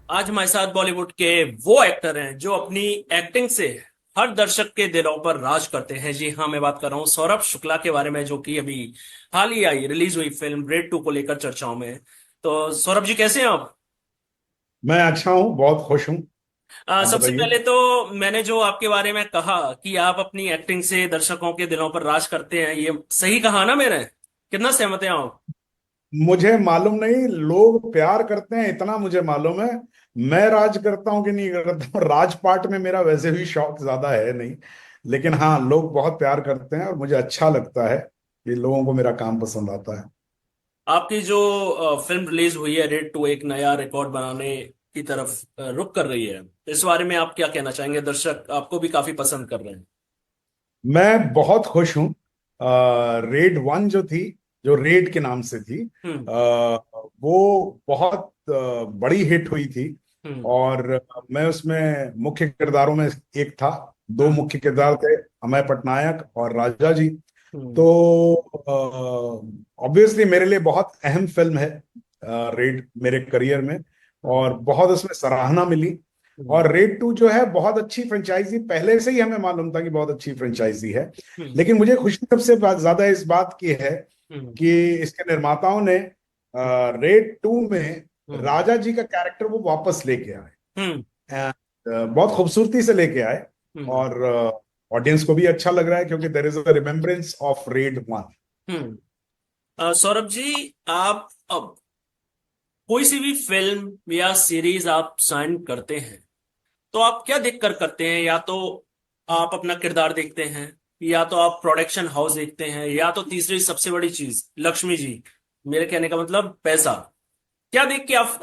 आज हमारे साथ बॉलीवुड के वो एक्टर हैं जो अपनी एक्टिंग से हर दर्शक के दिलों पर राज करते हैं। जी हाँ, मैं बात कर रहा हूँ सौरभ शुक्ला के बारे में, जो कि अभी हाल ही आई रिलीज हुई फिल्म रेड 2 को लेकर चर्चाओं में है। तो सौरभ जी, कैसे हैं आप? मैं अच्छा हूँ, बहुत खुश हूँ। आप सबसे बताइए। पहले तो मैंने जो आपके बारे में कहा कि आप अपनी एक्टिंग से दर्शकों के दिलों पर राज करते हैं, ये सही कहा ना मैंने? कितना सहमत हैं आप? मुझे मालूम नहीं, लोग प्यार करते हैं इतना मुझे मालूम है। मैं राज करता हूँ कि नहीं करता हूँ, राजपाट में मेरा वैसे भी शौक ज्यादा है नहीं। लेकिन हाँ, लोग बहुत प्यार करते हैं और मुझे अच्छा लगता है कि लोगों को मेरा काम पसंद आता है। आपकी जो फिल्म रिलीज हुई है रेड 2 एक नया रिकॉर्ड बनाने की तरफ रुख कर रही है, इस बारे में आप क्या कहना चाहेंगे? दर्शक आपको भी काफी पसंद कर रहे हैं। मैं बहुत खुश हूँ। रेड वन जो थी, जो रेड के नाम से थी, हम्म। वो बहुत बड़ी हिट हुई थी। हम्म। और मैं उसमें मुख्य किरदारों में एक था। दो हम्म। मुख्य किरदार थे, अमय पटनायक और राजा जी। हम्म। तो ऑब्वियसली मेरे लिए बहुत अहम फिल्म है रेड, मेरे करियर में। हम्म। और बहुत उसमें सराहना मिली। हम्म। और रेड टू जो है बहुत अच्छी फ्रेंचाइजी, पहले से ही हमें मालूम था कि बहुत अच्छी फ्रेंचाइजी है। हम्म। लेकिन मुझे खुशी सबसे ज्यादा इस बात की है हम्म। कि इसके निर्माताओं ने रेड टू में हम्म। राजा जी का कैरेक्टर वो वापस लेके आए। हम्म। बहुत खूबसूरती से लेके आए। हम्म। और ऑडियंस को भी अच्छा लग रहा है क्योंकि there is a remembrance of red one. Saurabh ji, आप अब कोई सी भी फिल्म या सीरीज आप साइन करते हैं तो आप क्या देखकर करते हैं? या तो आप अपना किरदार देखते हैं, या तो आप प्रोडक्शन हाउस देखते हैं, या तो तीसरी सबसे बड़ी चीज लक्ष्मी जी, मेरे कहने का मतलब पैसा। क्या देख के आप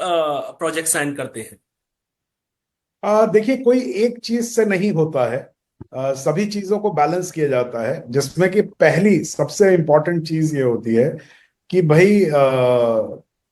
प्रोजेक्ट साइन करते हैं? देखिए, कोई एक चीज से नहीं होता है। सभी चीजों को बैलेंस किया जाता है, जिसमें कि पहली सबसे इंपॉर्टेंट चीज ये होती है कि भाई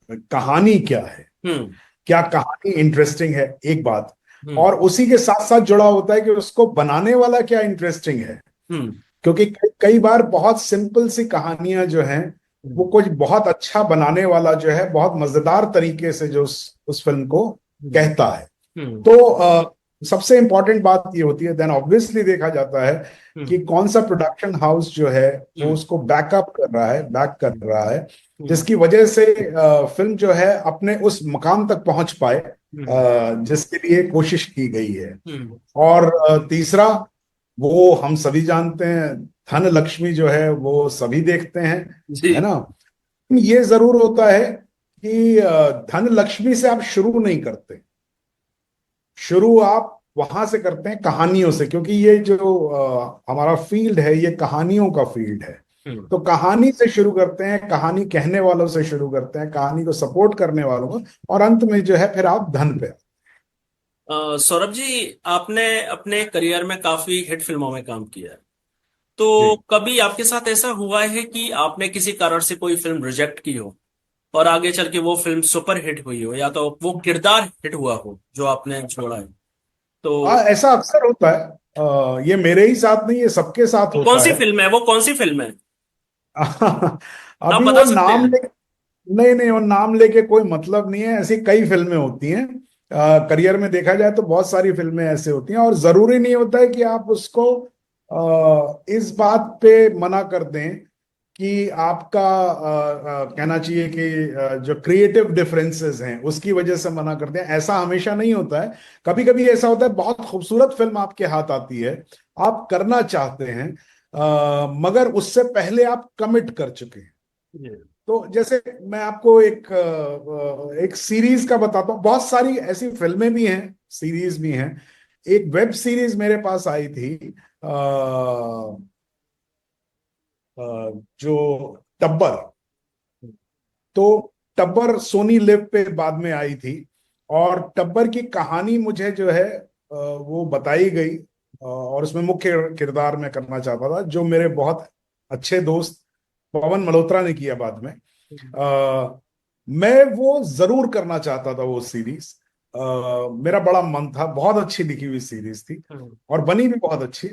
कहानी क्या है। हम्म। क्या कहानी इंटरेस्टिंग है, एक बात। हम्म। और उसी के साथ साथ जुड़ा होता है कि उसको बनाने वाला क्या इंटरेस्टिंग है। हम्म। क्योंकि कई बार बहुत सिंपल सी कहानियां जो हैं, वो हम्म। कुछ बहुत अच्छा बनाने वाला जो है बहुत मजेदार तरीके से जो उस फिल्म को हम्म। कहता है। हम्म। तो सबसे इंपॉर्टेंट बात ये होती है, देन ऑब्वियसली देखा जाता है कि हम्म। कौन सा प्रोडक्शन हाउस जो है वो हम्म। उसको बैकअप कर रहा है, बैक कर रहा है, हम्म। जिसकी वजह से फिल्म जो है अपने उस मकाम तक पहुंच पाए हम्म। जिसके लिए कोशिश की गई है। हम्म। और तीसरा, वो हम सभी जानते हैं, धन लक्ष्मी जो है वो सभी देखते हैं, जी। है ना। ये जरूर होता है कि धन लक्ष्मी से आप शुरू नहीं करते। शुरू आप वहां से करते हैं, कहानियों से, क्योंकि ये जो हमारा फील्ड है ये कहानियों का फील्ड है। हम्म। तो कहानी से शुरू करते हैं, कहानी कहने वालों से शुरू करते हैं, कहानी को सपोर्ट करने वालों को, और अंत में जो है फिर आप धन पे। सौरभ जी, आपने अपने करियर में काफी हिट फिल्मों में काम किया है। तो जी। कभी आपके साथ ऐसा हुआ है कि आपने किसी कारण से कोई फिल्म रिजेक्ट की हो और आगे चल के वो फिल्म सुपर हिट हुई हो, या तो वो किरदार हिट हुआ हो जो आपने छोड़ा है? तो ऐसा अक्सर होता है। ये मेरे ही साथ नहीं, ये सबके साथ कौन होता सी है। फिल्म है वो? कौन सी फिल्म है? आप अभी वो बता सकते नाम हैं? ले, नहीं नहीं, वो नाम लेके कोई मतलब नहीं है। ऐसी कई फिल्में होती हैं। करियर में देखा जाए तो बहुत सारी फिल्में ऐसे होती हैं, और जरूरी नहीं होता है कि आप उसको इस बात पे मना कर दें कि आपका कहना चाहिए कि जो क्रिएटिव डिफरेंसेस हैं उसकी वजह से मना कर दें। ऐसा हमेशा नहीं होता है। कभी कभी ऐसा होता है, बहुत खूबसूरत फिल्म आपके हाथ आती है, आप करना चाहते हैं, मगर उससे पहले आप कमिट कर चुके हैं। जी। तो जैसे मैं आपको एक सीरीज का बताता हूँ। बहुत सारी ऐसी फिल्में भी हैं, सीरीज भी हैं। एक वेब सीरीज मेरे पास आई थी, जो टब्बर। तो टब्बर सोनी लिव पे बाद में आई थी। और टब्बर की कहानी मुझे जो है वो बताई गई। और उसमें मुख्य किरदार मैं करना चाहता था, जो मेरे बहुत अच्छे दोस्त पवन मल्होत्रा ने किया बाद में। मैं वो जरूर करना चाहता था, वो सीरीज। मेरा बड़ा मन था, बहुत अच्छी लिखी हुई सीरीज थी हम्म। और बनी भी बहुत अच्छी।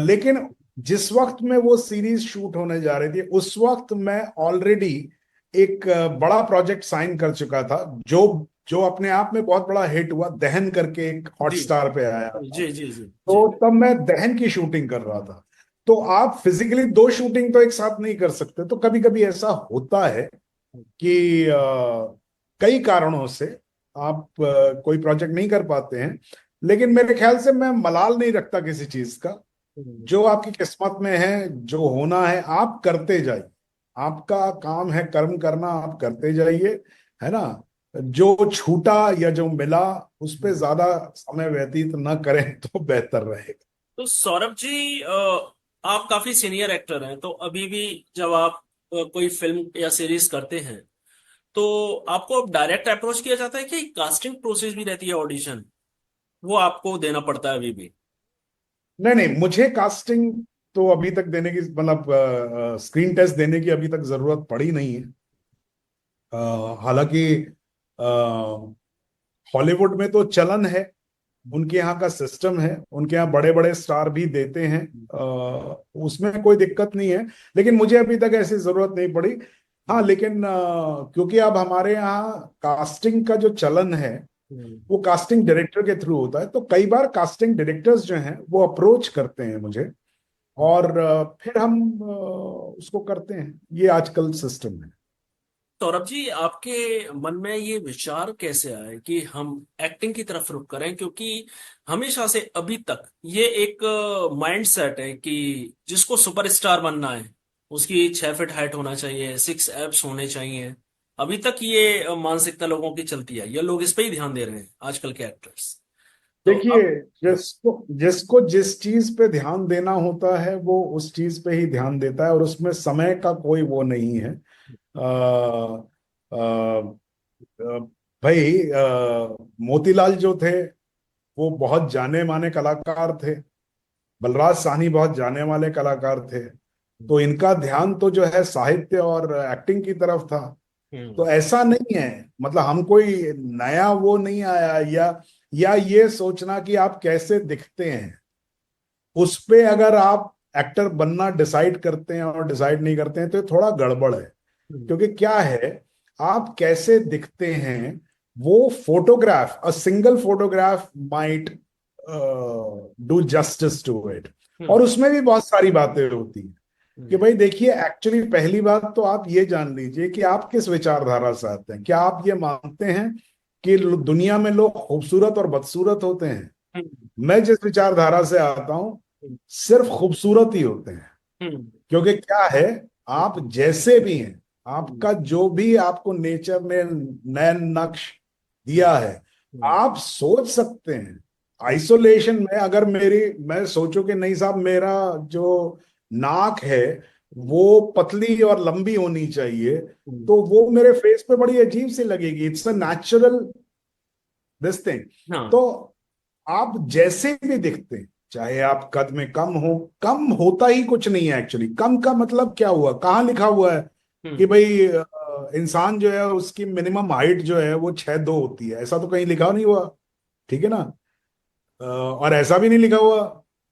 लेकिन जिस वक्त में वो सीरीज शूट होने जा रही थी, उस वक्त मैं ऑलरेडी एक बड़ा प्रोजेक्ट साइन कर चुका था, जो जो अपने आप में बहुत बड़ा हिट हुआ, दहन करके एक जी हॉटस्टार पे आया था। जी जी जी जी। तो तब मैं दहन की शूटिंग कर रहा था। तो आप फिजिकली दो शूटिंग तो एक साथ नहीं कर सकते, तो कभी कभी ऐसा होता है कि कई कारणों से आप कोई प्रोजेक्ट नहीं कर पाते हैं। लेकिन मेरे ख्याल से मैं मलाल नहीं रखता किसी चीज का। हम्म। जो आपकी किस्मत में है, जो होना है, आप करते जाइए। आपका काम है कर्म करना, आप करते जाइए, है ना। जो छूटा या जो मिला, उस पे ज्यादा समय व्यतीत न करें तो बेहतर रहेगा। तो सौरभ जी, आप काफी सीनियर एक्टर हैं, तो अभी भी जब आप कोई फिल्म या सीरीज करते हैं, तो आपको डायरेक्ट अप्रोच किया जाता है कि कास्टिंग प्रोसेस भी रहती है, ऑडिशन वो आपको देना पड़ता है अभी भी? नहीं नहीं, मुझे कास्टिंग तो अभी तक देने की, मतलब स्क्रीन टेस्ट देने की अभी तक जरूरत पड़ी नहीं है। हालांकि हॉलीवुड में तो चलन है, उनके यहाँ का सिस्टम है, उनके यहाँ बड़े बड़े स्टार भी देते हैं। उसमें कोई दिक्कत नहीं है। लेकिन मुझे अभी तक ऐसी जरूरत नहीं पड़ी। हाँ, लेकिन क्योंकि अब हमारे यहाँ कास्टिंग का जो चलन है हम्म। वो कास्टिंग डायरेक्टर के थ्रू होता है, तो कई बार कास्टिंग डायरेक्टर्स जो हैं वो अप्रोच करते हैं मुझे, और फिर हम उसको करते हैं। ये आजकल सिस्टम है। सौरभ जी, आपके मन में ये विचार कैसे आए कि हम एक्टिंग की तरफ रुख करें? क्योंकि हमेशा से अभी तक ये एक माइंड सेट है कि जिसको सुपरस्टार बनना है उसकी 6 फीट हाइट होना चाहिए, 6 एब्स होने चाहिए। अभी तक ये मानसिकता लोगों की चलती है, ये लोग इस पे ही ध्यान दे रहे हैं आजकल के एक्टर्स। तो देखिए, अब जिसको जिसको जिस चीज पे ध्यान देना होता है वो उस चीज पे ही ध्यान देता है, और उसमें समय का कोई वो नहीं है। आ, आ, भाई, मोतीलाल जो थे वो बहुत जाने माने कलाकार थे। बलराज साहनी बहुत जाने वाले कलाकार थे। तो इनका ध्यान तो जो है साहित्य और एक्टिंग की तरफ था। हम्म। तो ऐसा नहीं है, मतलब हम कोई नया वो नहीं आया, या ये सोचना कि आप कैसे दिखते हैं उस पे अगर आप एक्टर बनना डिसाइड करते हैं और डिसाइड नहीं करते हैं तो ये थोड़ा गड़बड़ है। हम्म। क्योंकि क्या है, आप कैसे दिखते हैं वो photograph, a single photograph might do justice to it. और हम्म। उसमें भी बहुत सारी बातें होती हैं कि हम्म। भाई देखिए, एक्चुअली पहली बात तो आप ये जान लीजिए कि आप किस विचारधारा से आते हैं। क्या आप ये मानते हैं कि दुनिया में लोग खूबसूरत और बदसूरत होते हैं? हम्म। मैं जिस विचारधारा से आता हूं, हम्म। सिर्फ खूबसूरत ही होते हैं। हम्म। क्योंकि क्या है, आप जैसे भी हैं, हम्म। आपका जो भी आपको नेचर ने नैन नक्श दिया है, हम्म। आप सोच सकते हैं। आइसोलेशन में अगर मैं सोचूं कि नहीं साहब, मेरा जो नाक है हम्म। वो पतली और लंबी होनी चाहिए, हम्म। तो वो मेरे फेस पे बड़ी अजीब सी लगेगी। It's a natural this thing. हाँ। तो आप जैसे भी दिखते हैं, चाहे आप कद में कम हो, कम होता ही कुछ नहीं है एक्चुअली। कम का मतलब क्या हुआ, कहाँ लिखा हुआ है कि हम्म। भाई इंसान जो है उसकी मिनिमम हाइट जो है वो 6'2" होती है? ऐसा तो कहीं लिखा नहीं हुआ। ठीक है ना। और ऐसा भी नहीं लिखा हुआ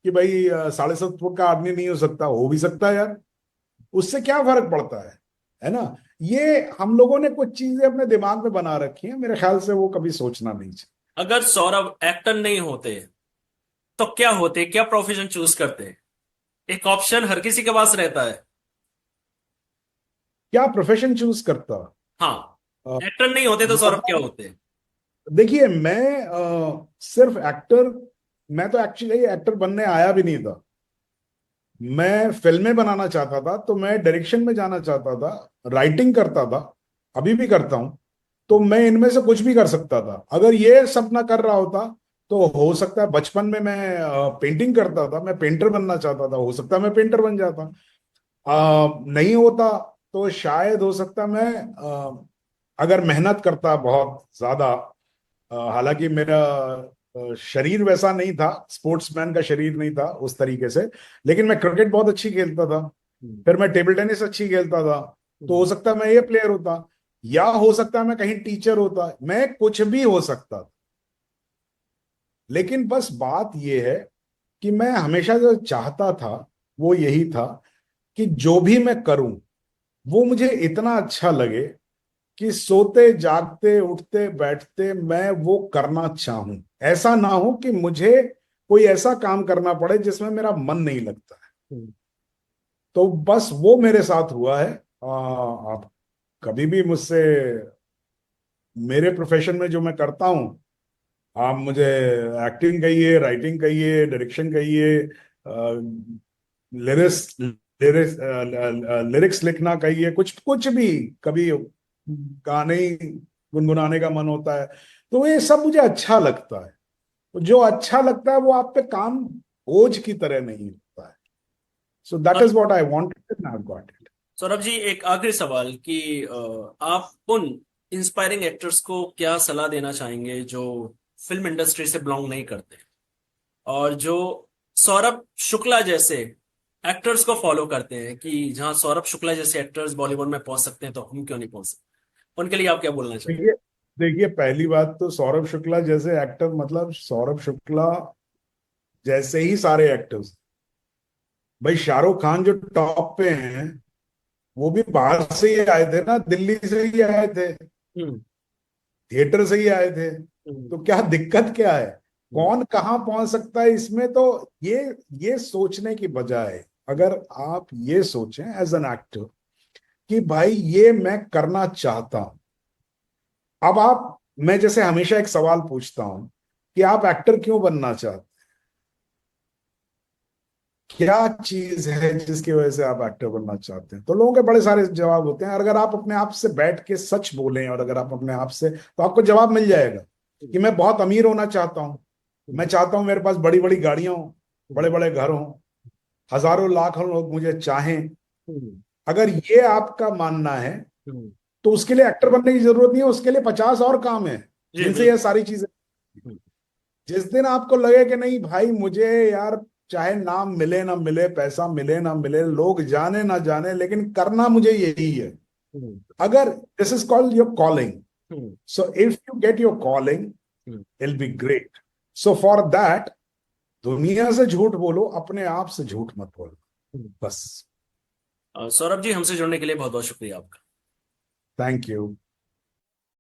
कि भाई 7.5 फुट का आदमी नहीं हो भी सकता है यार। उससे क्या फर्क पड़ता है ना। ये हम लोगों ने कुछ चीजें अपने दिमाग में बना रखी हैं, मेरे ख्याल से वो कभी सोचना नहीं चाहिए। अगर सौरभ एक्टर नहीं होते तो क्या होते, क्या प्रोफेशन चूज करते? एक ऑप्शन हर किसी के पास रहता है। क्या प्रोफेशन चूज करता? हाँ, अ, एक्टर नहीं होते तो सौरभ क्या मतलब होते? देखिए, मैं सिर्फ एक्टर, मैं तो एक्चुअली एक्टर बनने आया भी नहीं था। मैं फिल्में बनाना चाहता था, तो मैं डायरेक्शन में जाना चाहता था, राइटिंग करता था, अभी भी करता हूं। तो मैं इनमें से कुछ भी कर सकता था अगर ये सपना कर रहा होता। तो हो सकता है बचपन में मैं पेंटिंग करता था, मैं पेंटर बनना चाहता था, हो सकता है मैं पेंटर बन जाता। नहीं होता तो शायद हो सकता मैं अगर मेहनत करता बहुत ज्यादा। हालांकि मेरा शरीर वैसा नहीं था, स्पोर्ट्समैन का शरीर नहीं था उस तरीके से। लेकिन मैं क्रिकेट बहुत अच्छी खेलता था, हम्म। फिर मैं टेबल टेनिस अच्छी खेलता था। तो हो हम्म। सकता है मैं ये प्लेयर होता, या हो सकता है मैं कहीं टीचर होता, मैं कुछ भी हो सकता था। लेकिन बस बात यह है कि मैं हमेशा जो चाहता था वो यही था कि जो भी मैं करूं वो मुझे इतना अच्छा लगे कि सोते जागते उठते बैठते मैं वो करना चाहूं। ऐसा ना हो कि मुझे कोई ऐसा काम करना पड़े जिसमें मेरा मन नहीं लगता है। हम्म। तो बस वो मेरे साथ हुआ है। आप कभी भी मुझसे मेरे प्रोफेशन में जो मैं करता हूँ, आप मुझे एक्टिंग कहिए, राइटिंग कहिए, डायरेक्शन कहिए, लिरिक्स लिरिक्स लिरिक्स लिखना कहिए, कुछ कुछ भी, कभी गाने ही गुनगुनाने का मन होता है, तो ये सब मुझे अच्छा लगता है। तो जो अच्छा लगता है वो आप पे काम बोझ की तरह नहीं होता है। सो दैट और is what I wanted and I got it. Saurabh ji, एक आखिरी सवाल कि आप उन इंस्पायरिंग एक्टर्स को क्या सलाह देना चाहेंगे जो फिल्म इंडस्ट्री से बिलोंग नहीं करते और जो सौरभ शुक्ला जैसे एक्टर्स को फॉलो करते हैं कि जहां सौरभ शुक्ला जैसे एक्टर्स बॉलीवुड में पहुंच सकते हैं तो हम क्यों नहीं पहुंच सकते, उनके लिए आप क्या बोलना चाहेंगे? देखिए, देखिए पहली बात तो सौरभ शुक्ला जैसे एक्टर, मतलब सौरभ शुक्ला जैसे ही सारे एक्टर्स, भाई शाहरुख खान जो टॉप पे हैं वो भी बाहर से ही आए थे ना, दिल्ली से ही आए थे, हम्म। थिएटर से ही आए थे। हम्म। तो क्या दिक्कत क्या है? हम्म। कौन कहाँ पहुंच सकता है इसमें? तो ये सोचने की बजाय अगर आप ये सोचें एज एन एक्टर कि भाई ये मैं करना चाहता हूं। अब आप, मैं जैसे हमेशा एक सवाल पूछता हूं कि आप एक्टर क्यों बनना चाहते, क्या चीज है जिसकी वजह से आप एक्टर बनना चाहते हैं? तो लोगों के बड़े सारे जवाब होते हैं। और अगर आप अपने आप से बैठ के सच बोलें और अगर आप अपने आप से, तो आपको जवाब मिल जाएगा कि मैं बहुत अमीर होना चाहता हूं, मैं हम्म। चाहता हूं मेरे पास बड़ी बड़ी गाड़ियां हों, बड़े हम्म। बड़े घर हों, हजारों लाखों लोग मुझे चाहें। हम्म। अगर ये आपका मानना है हम्म। तो उसके लिए एक्टर बनने की जरूरत नहीं है, उसके लिए 50 और काम है जी जिनसे ये बिल्कुल। सारी चीजें। हम्म। जिस दिन आपको लगे कि नहीं भाई मुझे यार, चाहे नाम मिले ना मिले, पैसा मिले ना मिले, लोग जाने ना जाने, लेकिन करना मुझे यही है, हम्म। अगर this is called your calling, hmm. So if you get your calling hmm. It be great. So for that, दुनिया से झूठ बोलो, अपने आप से झूठ मत बोलो, हम्म। बस। सौरभ जी, हमसे जुड़ने के लिए बहुत बहुत शुक्रिया आपका। Thank you.